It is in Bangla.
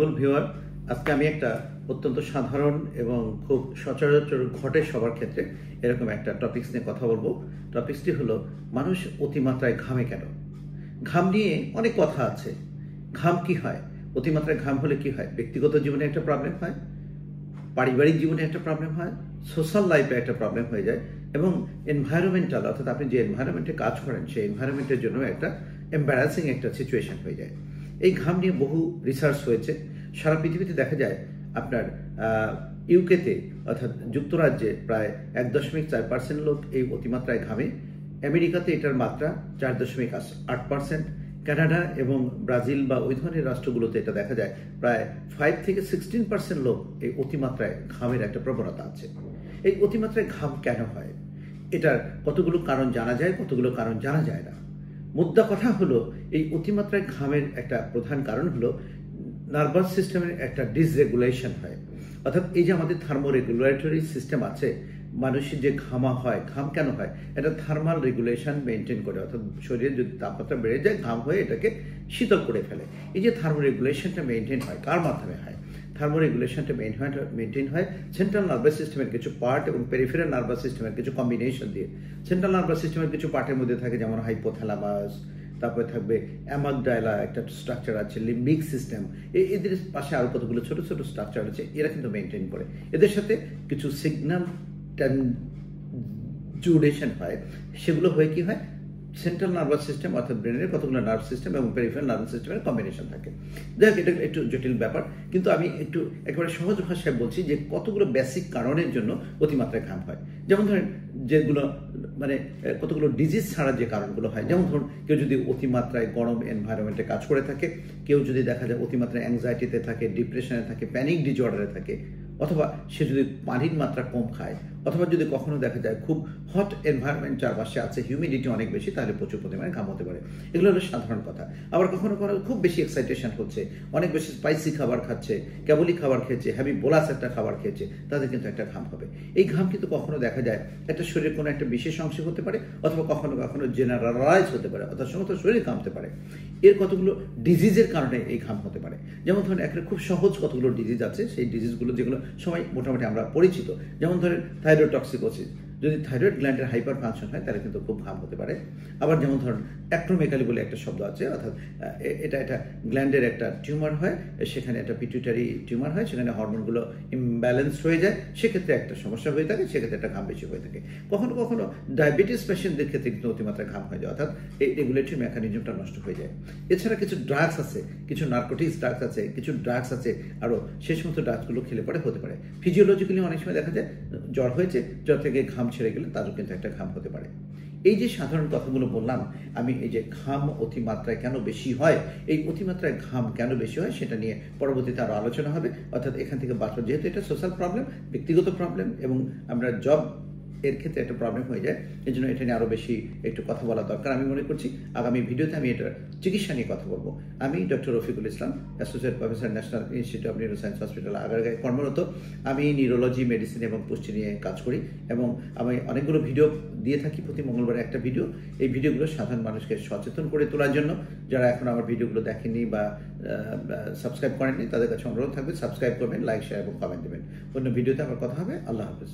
অনারেবল ভিউয়ার, আজকে আমি একটা অত্যন্ত সাধারণ এবং খুব সচরাচর ঘটে সবার ক্ষেত্রে এরকম একটা টপিকস নিয়ে কথা বলবো। টপিকসটি হলো মানুষ অতিমাত্রায় ঘামে কেন। ঘাম নিয়ে অনেক কথা আছে। ঘাম কি হয়, অতিমাত্রায় ঘাম হলে কি হয়? ব্যক্তিগত জীবনে একটা প্রবলেম হয়, পারিবারিক জীবনে একটা প্রবলেম হয়, সোশ্যাল লাইফে একটা প্রবলেম হয়ে যায়, এবং এনভায়রনমেন্টাল অর্থাৎ আপনি যে এনভায়রনমেন্টে কাজ করেন সেই এনভায়রনমেন্টের জন্য একটা এম্বারাসিং একটা সিচুয়েশন হয়ে যায়। এই ঘাম নিয়ে বহু রিসার্চ হয়েছে। সারা পৃথিবীতে দেখা যায় আপনার ইউকেতে অর্থাৎ যুক্তরাজ্যে প্রায় 1.4% লোক এই অতিমাত্রায় ঘামে। আমেরিকাতে এটার মাত্রা 4.8%। কানাডা এবং ব্রাজিল বা ওই ধরনের রাষ্ট্রগুলোতে এটা দেখা যায় প্রায় 5 থেকে 16% লোক এই অতিমাত্রায় ঘামের একটা প্রবণতা আছে। এই অতিমাত্রায় ঘাম কেন হয়, এটার কতগুলো কারণ জানা যায়, কতগুলো কারণ জানা যায় না। মুদ্রা কথা হলো, এই অতিমাত্রায় ঘামের একটা প্রধান কারণ হলো নার্ভাস সিস্টেমের একটা ডিসরেগুলেশন হয়। অর্থাৎ এই যে আমাদের থার্মোরেগুলেটরি সিস্টেম আছে, মানুষের যে ঘামা হয়, ঘাম কেন হয়? এটা থার্মাল রেগুলেশন মেনটেন করে, অর্থাৎ শরীরের যদি তাপমাত্রা বেড়ে যায় ঘাম হয়ে এটাকে শীতল করে ফেলে। এই যে থার্মোরেগুলেশনটা মেনটেন হয় কার মাধ্যমে হয়? থার্মোরেগুলেশনটা মেনটেন হয় সেন্ট্রাল নার্ভাস সিস্টেমের কিছু পার্ট এবং পেরিফেরাল নার্ভাস সিস্টেমের কিছু কম্বিনেশন দিয়ে। সেন্ট্রাল নার্ভাস সিস্টেমের কিছু পার্টের মধ্যে থাকে যেমন হাইপোথ্যালামাস, তারপরে থাকবে অ্যামাগডাইলা একটা স্ট্রাকচার আছে, লিম্বিক সিস্টেম, এদের পাশে আরো কতগুলো ছোট ছোট স্ট্রাকচার আছে, এরা কিন্তু মেনটেন করে। এদের সাথে কিছু সিগন্যাল ট্রানজুডেশন হয়, সেগুলো হয়ে কি হয়? সেন্ট্রাল নার্ভাস সিস্টেম অর্থাৎ ব্রেনের কতগুলো নার্ভ সিস্টেম এবং পেরিফেরাল নার্ভাস সিস্টেমের কম্বিনেশন থাকে। দেখ, এটা একটু জটিল ব্যাপার, কিন্তু আমি একটু একেবারে সহজ ভাষায় বলছি যে কতগুলো বেসিক কারণের জন্য অতিমাত্রায় ঘাম হয়। যেমন ধরেন যেগুলো মানে কতগুলো ডিজিজ ছাড়া যে কারণগুলো হয়, যেমন ধরুন কেউ যদি অতিমাত্রায় গরম এনভায়রনমেন্টে কাজ করে থাকে, কেউ যদি দেখা যায় অতিমাত্রায় অ্যাংজাইটিতে থাকে, ডিপ্রেশনে থাকে, প্যানিক ডিজঅর্ডারে থাকে, অথবা সে যদি পানির মাত্রা কম খায়, অথবা যদি কখনো দেখা যায় খুব হট এনভায়রনমেন্ট চারপাশে আছে, হিউমিডিটি অনেক বেশি, তাহলে প্রচুর পরিমাণে ঘাম হতে পারে। এগুলো হলো সাধারণ কথা। আবার কখনো কখনো খুব বেশি এক্সাইটেশন হচ্ছে, অনেক বেশি স্পাইসি খাবার খাচ্ছে, কেবলই খাবার খেয়েছে, হেভি বোলাস একটা খাবার খেয়েছে, তাদের কিন্তু একটা ঘাম হবে। এই ঘাম কিন্তু কখনো দেখা যায় একটা শরীরের কোনো একটা বিশেষ অংশে হতে পারে, অথবা কখনো কখনো জেনারেলাইজ হতে পারে, অর্থাৎ সমস্ত শরীর ঘামতে পারে। এর কতগুলো ডিজিজের কারণে এই ঘাম হতে পারে। যেমন ধরেন একটা খুব সহজ কতগুলো ডিজিজ আছে, সেই ডিজিজগুলো যেগুলো সবাই মোটামুটি আমরা পরিচিত, যেমন ধরেন থাইরয়েডটক্সিকোসিস। যদি থাইরয়েড গ্ল্যান্ডের হাইপার ফাংশন হয় তাহলে কিন্তু খুব ঘাম হতে পারে। আবার যেমন ধরুন অ্যাক্রোমেগালি বলে একটা শব্দ আছে, অর্থাৎ এটা গ্ল্যান্ডের একটা টিউমার হয়, সেখানে একটা পিটুইটারি টিউমার হয়, সেখানে হরমোনগুলো ইমব্যালেন্স হয়ে যায়, সেক্ষেত্রে একটা সমস্যা হয়ে থাকে, সেক্ষেত্রে একটা ঘাম বেশি হয়ে থাকে। কখনো কখনো ডায়াবেটিস পেশেন্টদের ক্ষেত্রে কিন্তু অতিমাত্রায় ঘাম হয়ে যায়, অর্থাৎ এই রেগুলেটরি মেকানিজমটা নষ্ট হয়ে যায়। এছাড়া কিছু ড্রাগস আছে, কিছু নার্কোটিক্স ড্রাগস আছে, কিছু ড্রাগস আছে আরও, সেই সমস্ত ড্রাগসগুলো খেলে পরে হতে পারে। ফিজিওলজিক্যালি অনেক সময় দেখা যায় জ্বর হয়েছে, জ্বর থেকে ঘাম ছেড়ে গেলে তারও কিন্তু একটা ঘাম হতে পারে। এই যে সাধারণ কথাগুলো বললাম আমি, এই যে ঘাম অতিমাত্রায় কেন বেশি হয়, এই অতিমাত্রায় ঘাম কেন বেশি হয় সেটা নিয়ে পরবর্তীতে আরো আলোচনা হবে। অর্থাৎ এখান থেকে বাঁচবো, যেহেতু এটা সোশ্যাল প্রবলেম, ব্যক্তিগত প্রবলেম, এবং আমরা জব এর ক্ষেত্রে একটা প্রবলেম হয়ে যায়, এই জন্য এটা নিয়ে আরো বেশি একটু কথা বলা দরকার আমি মনে করছি। আগামী ভিডিওতে আমি এটার চিকিৎসা নিয়ে কথা বলবো। আমি doctor Rafiqul Islam, associate professor, national institute of neuroscience hospital আগারগাঁয়ে কর্মরত। আমি নিউরোলজি, মেডিসিন এবং পুষ্টি নিয়ে কাজ করি, এবং আমি অনেকগুলো ভিডিও দিয়ে থাকি, প্রতি মঙ্গলবারে একটা ভিডিও। এই ভিডিওগুলো সাধারণ মানুষকে সচেতন করে তোলার জন্য। যারা এখন আমার ভিডিওগুলো দেখেননি বা সাবস্ক্রাইব করেননি, তাদের কাছে অনুরোধ থাকবে সাবস্ক্রাইব করবেন, লাইক, শেয়ার এবং কমেন্ট দেবেন। অন্য ভিডিওতে আবার কথা হবে। আল্লাহ হাফেজ।